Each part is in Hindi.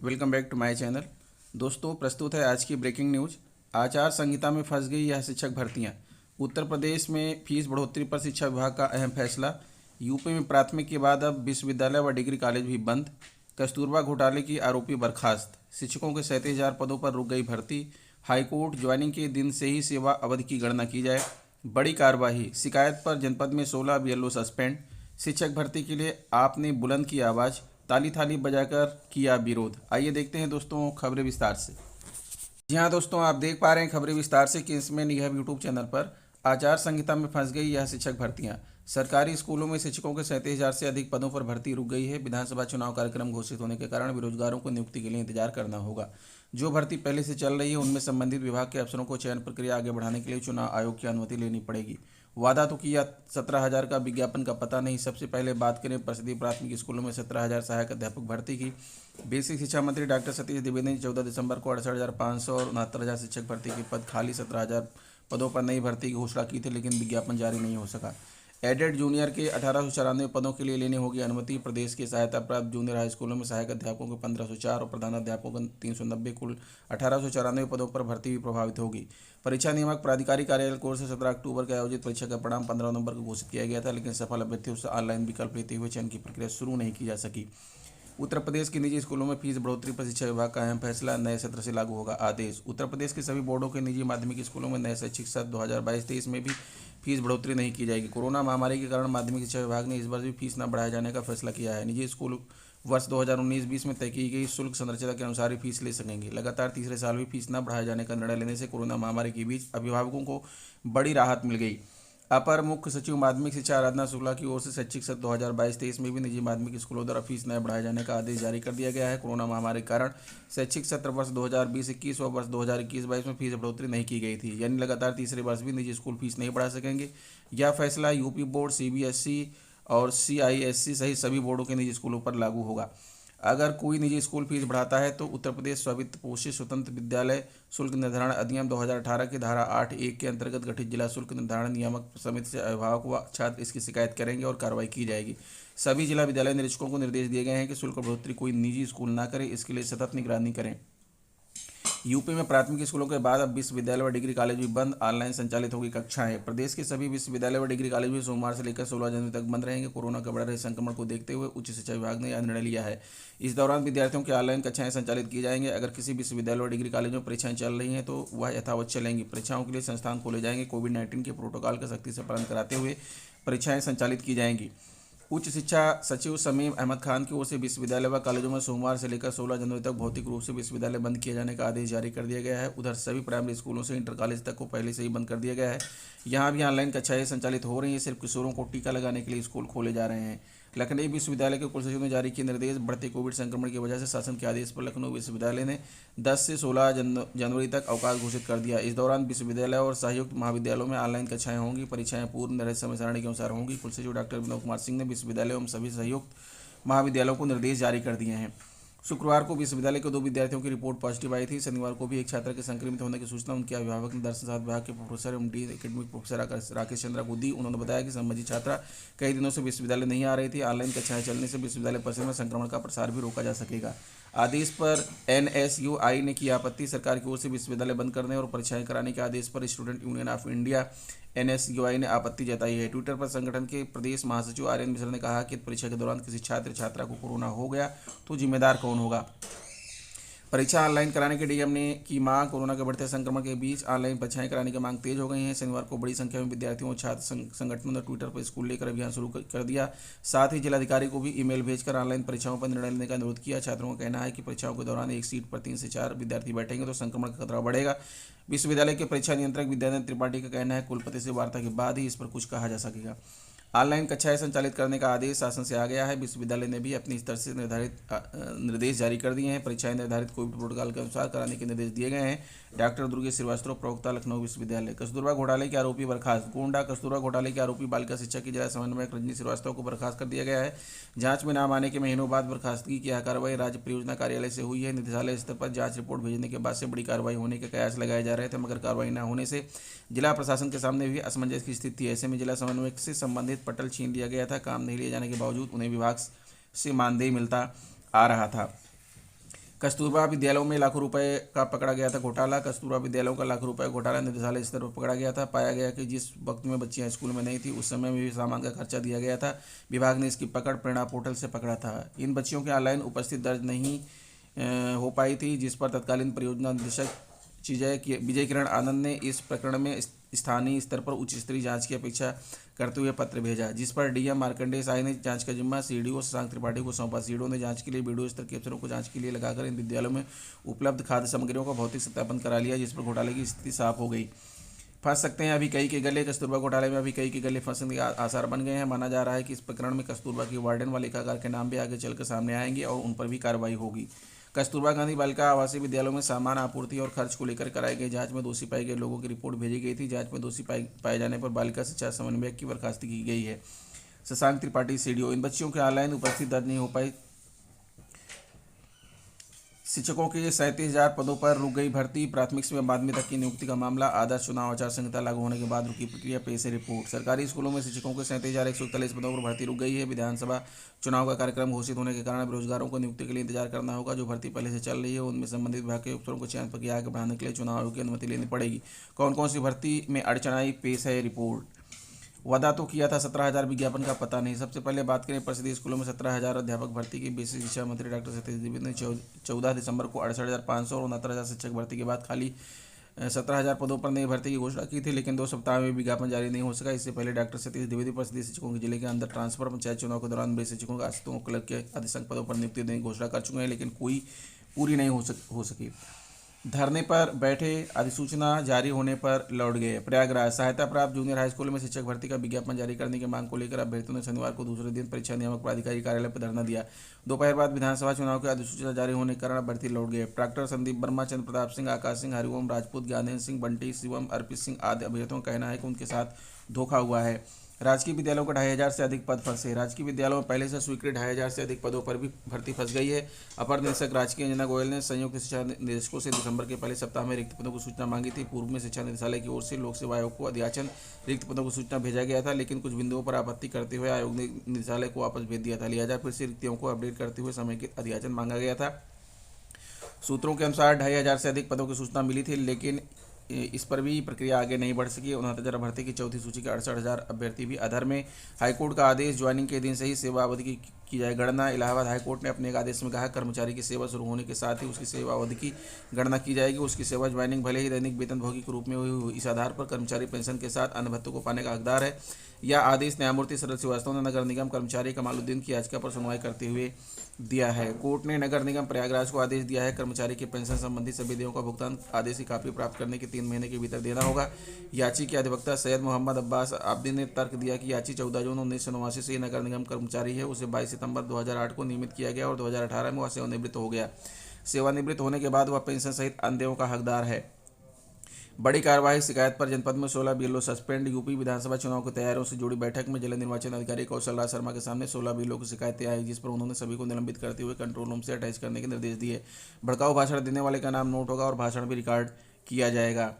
Welcome back to my channel. दोस्तों, प्रस्तुत है आज की ब्रेकिंग न्यूज। आचार संहिता में फंस गई यह शिक्षक भर्तियां। उत्तर प्रदेश में फीस बढ़ोतरी पर शिक्षा विभाग का अहम फैसला। यूपी में प्राथमिक के बाद अब विश्वविद्यालय व डिग्री कॉलेज भी बंद। कस्तूरबा घोटाले की आरोपी बर्खास्त। शिक्षकों के 37,000 पदों पर रुक गई भर्ती। हाईकोर्ट, ज्वाइनिंग के दिन से ही सेवा अवधि की गणना की जाए। बड़ी कार्यवाही, शिकायत पर जनपद में 16 बीएलओ सस्पेंड। शिक्षक भर्ती के लिए आपने बुलंद की आवाज़, ताली थाली बजाकर किया विरोध। आइए देखते हैं दोस्तों खबरें विस्तार से। जी हाँ दोस्तों, आप देख पा रहे हैं खबरें विस्तार से कि इसमें निगह यूट्यूब चैनल पर आचार संहिता में फंस गई यह शिक्षक भर्तियां। सरकारी स्कूलों में शिक्षकों के 37,000 से अधिक पदों पर भर्ती रुक गई है। विधानसभा चुनाव कार्यक्रम घोषित होने के कारण बेरोजगारों को नियुक्ति के लिए इंतजार करना होगा। जो भर्ती पहले से चल रही है उनमें संबंधित विभाग के अफसरों को चयन प्रक्रिया आगे बढ़ाने के लिए चुनाव आयोग की अनुमति लेनी पड़ेगी। वादा तो किया 17,000 का, विज्ञापन का पता नहीं। सबसे पहले बात करें परिषदीय प्राथमिक स्कूलों में 17,000 सहायक अध्यापक भर्ती की। बेसिक शिक्षा मंत्री डॉक्टर सतीश द्विवेदी ने 14 दिसंबर को 68,500 और 69,000 शिक्षक भर्ती के पद खाली 17,000 पदों पर नई भर्ती की घोषणा की थी, लेकिन विज्ञापन जारी नहीं हो सका। एडेड जूनियर के 1894 पदों के लिए लेनी होगी अनुमति। प्रदेश के सहायता प्राप्त जूनियर हाई स्कूलों में सहायक अध्यापकों को 1504 और प्रधानाध्यापकों को 390, कुल 1894 पदों पर भर्ती भी प्रभावित होगी। परीक्षा नियामक प्राधिकारी कार्यालय कोर्स से 17 अक्टूबर को आयोजित परीक्षा का परिणाम 15 नवंबर को घोषित किया गया था, लेकिन सफल अभ्यर्थियों से ऑनलाइन विकल्प लेते हुए चयन की प्रक्रिया शुरू नहीं की जा सकी। उत्तर प्रदेश के निजी स्कूलों में फीस बढ़ोतरी पर शिक्षा विभाग का अहम फैसला। नए सत्र से लागू होगा आदेश। उत्तर प्रदेश के सभी बोर्डों के निजी माध्यमिक स्कूलों में नए शैक्षिक सत्र 2022-23 में भी फीस बढ़ोतरी नहीं की जाएगी। कोरोना महामारी के कारण माध्यमिक शिक्षा विभाग ने इस वर्ष भी फीस न बढ़ाए जाने का फैसला किया है। निजी स्कूल वर्ष 2019-20 में तय की गई शुल्क संरचना के अनुसार ही फीस ले सकेंगे। लगातार तीसरे साल भी फीस न बढ़ाए जाने का निर्णय लेने से कोरोना महामारी के बीच अभिभावकों को बड़ी राहत मिल गई। अपर मुख्य सचिव माध्यमिक शिक्षा आराधना शुक्ला की ओर से शैक्षिक सत्र 2022-23 में भी निजी माध्यमिक स्कूलों द्वारा फीस न बढ़ाए जाने का आदेश जारी कर दिया गया है। कोरोना महामारी के कारण शैक्षिक सत्र वर्ष 2020-21 और वर्ष 2021-22 में फीस बढ़ोतरी नहीं की गई थी, यानी लगातार तीसरे वर्ष भी निजी स्कूल फीस नहीं बढ़ा सकेंगे। यह फैसला यूपी बोर्ड, सीबीएसई और सीआईएससी सहित सभी बोर्डों के निजी स्कूलों पर लागू होगा। अगर कोई निजी स्कूल फीस बढ़ाता है तो उत्तर प्रदेश स्वायत्त पोषित स्वतंत्र विद्यालय शुल्क निर्धारण अधिनियम 2018 की धारा 8(1) के अंतर्गत गठित जिला शुल्क निर्धारण नियामक समिति से अभिभावक व छात्र इसकी शिकायत करेंगे और कार्रवाई की जाएगी। सभी जिला विद्यालय निरीक्षकों को निर्देश दिए गए हैं कि शुल्क बढ़ोतरी कोई निजी स्कूल न करे, इसके लिए सतत निगरानी करें। यूपी में प्राथमिक स्कूलों के बाद अब विश्वविद्यालय व डिग्री कॉलेज भी बंद। ऑनलाइन संचालित होगी कक्षाएं। प्रदेश के सभी विश्वविद्यालय व डिग्री कॉलेज भी सोमवार से लेकर 16 जनवरी तक बंद रहेंगे। कोरोना के बढ़ रहे संक्रमण को देखते हुए उच्च शिक्षा विभाग ने यह निर्णय लिया है। इस दौरान विद्यार्थियों की ऑनलाइन कक्षाएं संचालित की जाएंगी। अगर किसी विश्वविद्यालय व डिग्री कॉलेज में परीक्षाएं चल रही हैं तो वह यथावत चलेंगी। परीक्षाओं के लिए संस्थान खोले जाएंगे। कोविड-19 के प्रोटोकॉल का सख्ती से पालन कराते हुए परीक्षाएं संचालित की जाएंगी। उच्च शिक्षा सचिव शमीम अहमद खान की ओर से विश्वविद्यालय व कॉलेजों में सोमवार से लेकर 16 जनवरी तक भौतिक रूप से विश्वविद्यालय बंद किए जाने का आदेश जारी कर दिया गया है। उधर सभी प्राइमरी स्कूलों से इंटर कॉलेज तक को पहले से ही बंद कर दिया गया है। यहाँ भी ऑनलाइन कक्षाएं संचालित हो रही हैं। सिर्फ किशोरों को टीका लगाने के लिए स्कूल खोले जा रहे हैं। लखनऊ विश्वविद्यालय के कुलसचिव ने जारी किए निर्देश। बढ़ते कोविड संक्रमण की वजह से शासन के आदेश पर लखनऊ विश्वविद्यालय ने 10 से 16 जनवरी तक अवकाश घोषित कर दिया। इस दौरान विश्वविद्यालय और सहयुक्त महाविद्यालयों में ऑनलाइन कक्षाएं होंगी। परीक्षाएं पूर्व निर्धारित समय सारणी के अनुसार होंगी। कुलसचिव डॉक्टर विनोद कुमार सिंह ने विश्वविद्यालयों एवं सभी सहयुक्त महाविद्यालयों को निर्देश जारी कर दिए हैं। शुक्रवार को विश्वविद्यालय के 2 विद्यार्थियों की रिपोर्ट पॉजिटिव आई थी। शनिवार को भी एक छात्र के संक्रमित होने की सूचना उनके अभिभावक ने दर्शन शास्त्र विभाग के प्रोफेसर एवं D academic professor Rakesh Chandra को दी। उन्होंने बताया कि संबंधित छात्रा कई दिनों से विश्वविद्यालय नहीं आ रही थी। ऑनलाइन कक्षाएं चलने से विश्वविद्यालय परिसर में संक्रमण का प्रसार भी रोका जा सकेगा। आदेश पर एनएसयूआई ने की आपत्ति। सरकार की ओर से विश्वविद्यालय बंद करने और परीक्षाएं कराने के आदेश पर student union of India NSUI ने आपत्ति जताई है। ट्विटर पर संगठन के प्रदेश महासचिव आर्यन मिश्रा ने कहा कि परीक्षा के दौरान किसी छात्र छात्रा को कोरोना हो गया तो जिम्मेदार कौन होगा। परीक्षा ऑनलाइन कराने के डीएम ने की मांग। कोरोना के बढ़ते संक्रमण के बीच ऑनलाइन परीक्षाएं कराने की मांग तेज हो गई है। शनिवार को बड़ी संख्या में विद्यार्थियों और छात्र संगठनों ने ट्विटर पर स्कूल लेकर अभियान शुरू कर दिया। साथ ही जिलाधिकारी को भी ईमेल भेजकर ऑनलाइन परीक्षाओं पर निर्णय लेने का अनुरोध किया। छात्रों का कहना है कि परीक्षाओं के दौरान एक सीट पर 3 से 4 विद्यार्थी बैठेंगे तो संक्रमण का खतरा बढ़ेगा। विश्वविद्यालय के परीक्षा नियंत्रक विद्याधर त्रिपाठी का कहना है कुलपति से वार्ता के बाद ही इस पर कुछ कहा जा सकेगा। ऑनलाइन कक्षाएं संचालित करने का आदेश शासन से आ गया है। विश्वविद्यालय ने भी अपनी स्तर से निर्धारित निर्देश जारी कर दिए हैं। परीक्षाएं निर्धारित कोविड प्रोटोकॉल के अनुसार कराने के निर्देश दिए गए हैं। डॉक्टर दुर्गेश श्रीवास्तव, प्रवक्ता, लखनऊ विश्वविद्यालय। कस्तूरबा घोटाले के आरोपी बर्खास्त। गोंडा कस्तूरबा घोटाले के आरोपी बालिका शिक्षा की जिला समन्वयक रजनी श्रीवास्तव को बर्खास्त कर दिया गया है। जांच में नाम आने के महीनों बाद बर्खास्तगी की यह कार्रवाई राज्य परियोजना कार्यालय से हुई है। निदेशालय स्तर पर जांच रिपोर्ट भेजने के बाद से बड़ी कार्रवाई होने के कयास लगाए जा रहे थे, मगर कार्रवाई न होने से जिला प्रशासन के सामने भी असमंजस की स्थिति थी। ऐसे में जिला समन्वयक से संबंधित पटल छीन लिया गया था। काम नहीं लिए जाने के बावजूद उन्हें विभाग से मानदेय मिलता आ रहा था। कस्तूरबा विद्यालयों में लाखों रुपए का पकड़ा गया था घोटाला। कस्तूरबा विद्यालयों का लाखों रुपए घोटाला निदेशालय स्तर पर पकड़ा गया था। पाया गया कि जिस वक्त में बच्चियां स्कूल में नहीं थी उस समय में भी सामान का खर्चा दिया गया था। विभाग ने इसकी पकड़ प्रेरणा पोर्टल से पकड़ा था। इन बच्चियों की ऑनलाइन उपस्थिति दर्ज नहीं हो पाई थी, जिस पर तत्कालीन परियोजना निदेशक विजय किरण आनंद ने इस प्रकरण में स्थानीय स्तर पर उच्च स्तरीय जांच की अपेक्षा करते हुए पत्र भेजा, जिस पर डीएम मार्कंडेय साय ने जांच का जिम्मा सीडीओ शशांक त्रिपाठी को सौंपा। सीडीओ ने जांच के लिए वीडियो स्तर के अफसरों को जांच के लिए लगाकर इन विद्यालयों में उपलब्ध खाद्य सामग्रियों का भौतिक सत्यापन करा लिया, जिस पर घोटाले की स्थिति साफ हो गई। फंस सकते हैं अभी कई के गले। कस्तूरबा घोटाले में अभी कई के गले फंसने के आसार बन गए हैं। माना जा रहा है कि इस प्रकरण में कस्तूरबा की वार्डन व लेखाकार के नाम भी आगे चलकर सामने आएंगे और उन पर भी कार्रवाई होगी। कस्तूरबा गांधी बालिका आवासीय विद्यालयों में सामान आपूर्ति और खर्च को लेकर कराई गई जांच में दोषी पाए गए लोगों की रिपोर्ट भेजी गई थी। जांच में दोषी पाए जाने पर बालिका शिक्षा समन्वयक की बर्खास्ती की गई है। शशांक त्रिपाठी सीडीओ। इन बच्चियों की ऑनलाइन उपस्थिति दर्ज नहीं हो पाई। शिक्षकों के 37,000 पदों पर रुक गई भर्ती। प्राथमिक से माध्यमिक तक की नियुक्ति का मामला। आदर्श चुनाव आचार संहिता लागू होने के बाद रुकी प्रक्रिया। पेश है रिपोर्ट। सरकारी स्कूलों में शिक्षकों के 37,141 पदों पर भर्ती रुक गई है। विधानसभा चुनाव का कार्यक्रम घोषित होने के कारण बेरोजगारों को नियुक्ति के लिए इंतजार करना होगा। जो भर्ती पहले से चल रही है उनमें संबंधित विभाग के अफसरों को चयन प्रक्रिया आगे बढ़ाने के लिए चुनाव आयोग की अनुमति लेनी पड़ेगी। कौन कौन सी भर्ती में अड़चन आई, पेश है रिपोर्ट। वादा तो किया था 17,000, विज्ञापन का पता नहीं। सबसे पहले बात करें परिषदीय स्कूलों में 17,000 अध्यापक भर्ती की। बेसिक शिक्षा मंत्री डॉक्टर सतीश द्विवेदी ने 14 दिसंबर को 68,500 और 69,000 शिक्षक भर्ती के बाद खाली 17,000 पदों पर नई भर्ती की घोषणा की थी, लेकिन 2 सप्ताह में विज्ञापन जारी नहीं हो सका। इससे पहले डॉक्टर सतीश द्विवेदी परिषदीय शिक्षकों के जिले के अंदर ट्रांसफर, पंचायत चुनाव के दौरान बड़े शिक्षकों का आश्रितों क्लर्क के अधीक्षक पदों पर नियुक्ति देने की घोषणा कर चुके हैं, लेकिन कोई पूरी नहीं हो सकी। धरने पर बैठे, अधिसूचना जारी होने पर लौट गए। प्रयागराज। सहायता प्राप्त जूनियर हाई स्कूल में शिक्षक भर्ती का विज्ञापन जारी करने की मांग को लेकर अभ्यर्थियों ने शनिवार को दूसरे दिन परीक्षा नियामक प्राधिकारी कार्यालय पर धरना दिया। दोपहर बाद विधानसभा चुनाव की अधिसूचना जारी होने के कारण अभ्यर्थी लौट गए। डॉक्टर संदीप वर्मा, चंद्र प्रताप सिंह, आकाश सिंह, हरिओम राजपूत, ज्ञानेन्द्र सिंह, बंटी, शिवम, अर्पित सिंह आदि अभ्यर्थियों का कहना है कि उनके साथ धोखा हुआ है। राजकीय विद्यालयों को 2,500 से अधिक पद फंसे। राजकीय विद्यालयों में पहले से स्वीकृत 2,500 से अधिक पदों पर भी भर्ती फंस गई है। अपर निदेशक राजकीय अंजना गोयल ने संयुक्त शिक्षा निदेशकों से दिसंबर के पहले सप्ताह में रिक्त पदों की सूचना मांगी थी। पूर्व में शिक्षा निदेशालय की ओर से लोक सेवा आयोग को अध्याचन रिक्त पदों की सूचना भेजा गया था, लेकिन कुछ बिंदुओं पर आपत्ति करते हुए आयोग ने निदेशालय को वापस भेज दिया था। लिहाजा फिर से रिक्तियों को अपडेट करते हुए समेकित अध्याचन मांगा गया था। सूत्रों के अनुसार 2,500 से अधिक पदों की सूचना मिली थी, लेकिन इस पर भी प्रक्रिया आगे नहीं बढ़ सकी। 69,000 भर्ती की चौथी सूची के 68,000 अभ्यर्थी भी अधर में। हाईकोर्ट का आदेश, ज्वाइनिंग के दिन से ही सेवा अवधि की जाए गणना। इलाहाबाद हाईकोर्ट ने अपने एक आदेश में कहा, कर्मचारी की सेवा शुरू होने के साथ ही उसकी सेवा अवधि की गणना की जाएगी। उसकी सेवा ज्वाइनिंग भले ही दैनिक वेतनभोगी के रूप में हुई हो, इस आधार पर कर्मचारी पेंशन के साथ अन्य भत्तों को पाने का हकदार है। यह आदेश न्यायमूर्ति शरद श्रीवास्तव ने नगर निगम कर्मचारी कमालुद्दीन की याचिका पर सुनवाई करते हुए दिया है। कोर्ट ने नगर निगम प्रयागराज को आदेश दिया है, कर्मचारी के पेंशन संबंधी सभी देयों का भुगतान आदेश की कापी प्राप्त करने के 3 महीने के भीतर देना होगा। याची के अधिवक्ता सैयद मोहम्मद अब्बास आब्दी ने तर्क दिया कि याची 14 जून 1989 से नगर निगम कर्मचारी है। उसे 22 सितंबर 2008 को नियमित किया गया और 2018 में वह सेवानिवृत्त हो गया। सेवानिवृत्त होने के बाद वह पेंशन सहित अन्य देयों का हकदार है। बड़ी कार्रवाई। शिकायत पर जनपद में 16 बीएलओ सस्पेंड। यूपी विधानसभा चुनाव की तैयारियों से जुड़ी बैठक में जिला निर्वाचन अधिकारी कौशल राज शर्मा के सामने 16 बीएलओ की शिकायतें आई, जिस पर उन्होंने सभी को निलंबित करते हुए कंट्रोल रूम से अटैच करने के निर्देश दिए। भड़काऊ भाषण देने वाले का नाम नोट होगा और भाषण भी रिकॉर्ड किया जाएगा।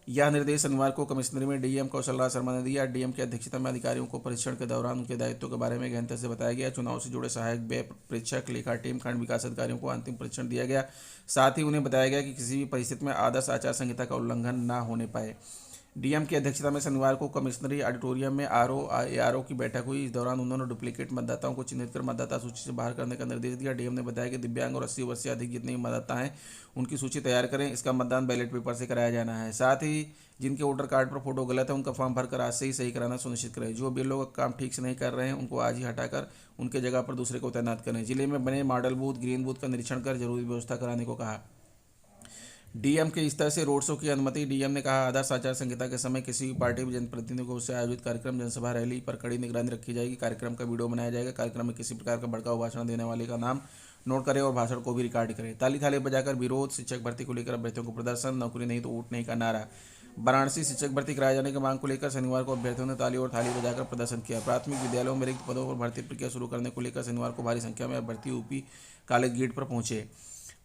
यह निर्देश शनिवार को कमिश्नरी में डीएम कौशल राज शर्मा ने दिया। डीएम की अध्यक्षता में अधिकारियों को परीक्षण के दौरान उनके दायित्वों के बारे में गहनता से बताया गया। चुनाव से जुड़े सहायक व्यय प्रेक्षक, लेखा टीम, खंड विकास अधिकारियों को अंतिम परीक्षण दिया गया। साथ ही उन्हें बताया गया कि किसी भी परिस्थिति में आदर्श आचार संहिता का उल्लंघन न होने पाए। डीएम की अध्यक्षता में शनिवार को कमिश्नरी ऑडिटोरियम में आरओ की बैठक हुई। इस दौरान उन्होंने डुप्लीकेट मतदाताओं को चिन्हित कर मतदाता सूची से बाहर करने का निर्देश दिया। डीएम ने बताया कि दिव्यांग और 80 वर्ष से अधिक जितने भी मतदाता हैं उनकी सूची तैयार करें। इसका मतदान बैलेट पेपर से कराया जाना है। साथ ही जिनके वोटर कार्ड पर फोटो गलत है उनका फॉर्म भरकर आज से ही सही कराना सुनिश्चित करें। जो भी लोग काम ठीक से नहीं कर रहे हैं उनको आज ही हटाकर उनके जगह पर दूसरे को तैनात करें। जिले में बने मॉडल बूथ, ग्रीन बूथ का निरीक्षण कर जरूरी व्यवस्था कराने को कहा। डीएम के स्तर से रोड शो की अनुमति। डीएम ने कहा, आदर्श आचार संहिता के समय किसी भी पार्टी व जनप्रतिनिधियों से आयोजित कार्यक्रम, जनसभा, रैली पर कड़ी निगरानी रखी जाएगी। कार्यक्रम का वीडियो बनाया जाएगा। कार्यक्रम में किसी प्रकार का भड़काऊ भाषण देने वाले का नाम नोट करें और भाषण को भी रिकॉर्ड करें। ताली थाली बजाकर विरोध। शिक्षक भर्ती को लेकर अभ्यर्थियों को प्रदर्शन। नौकरी नहीं तो वोट नहीं का नारा। वाराणसी। शिक्षक भर्ती कराए जाने की मांग को लेकर शनिवार को अभ्यर्थियों ने ताली और थाली बजाकर प्रदर्शन किया। प्राथमिक विद्यालयों में रिक्त पदों पर भर्ती प्रक्रिया शुरू करने को लेकर शनिवार को भारी संख्या में अभ्यर्थी यूपी कॉलेज गेट पर पहुंचे।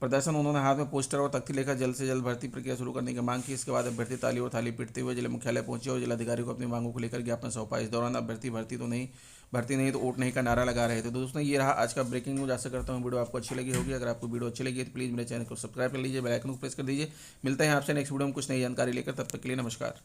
प्रदर्शन उन्होंने हाथ में पोस्टर और तख्ती लेकर जल्द से जल्द भर्ती प्रक्रिया शुरू करने की मांग की। इसके बाद अभ्यर्थी ताली और थाली पीटते हुए जिला मुख्यालय पहुंचे और जिलाधिकारी को अपनी मांगों को लेकर ज्ञापन सौंपा। इस दौरान अभ्यर्थी भर्ती तो नहीं भर्ती नहीं तो वोट नहीं का नारा लगा रहे थे। तो दोस्तों ये रहा आज का ब्रेकिंग न्यूज। आशा करता हूँ वीडियो आपको अच्छी लगी होगी। अगर आपको वीडियो अच्छी लगी तो प्लीज़ मेरे चैनल को सब्सक्राइब कर लीजिए, बेल आइकन को प्रेस कर दीजिए। मिलते हैं आपसे नेक्स्ट वीडियो में कुछ नई जानकारी लेकर, तब तक के लिए नमस्कार।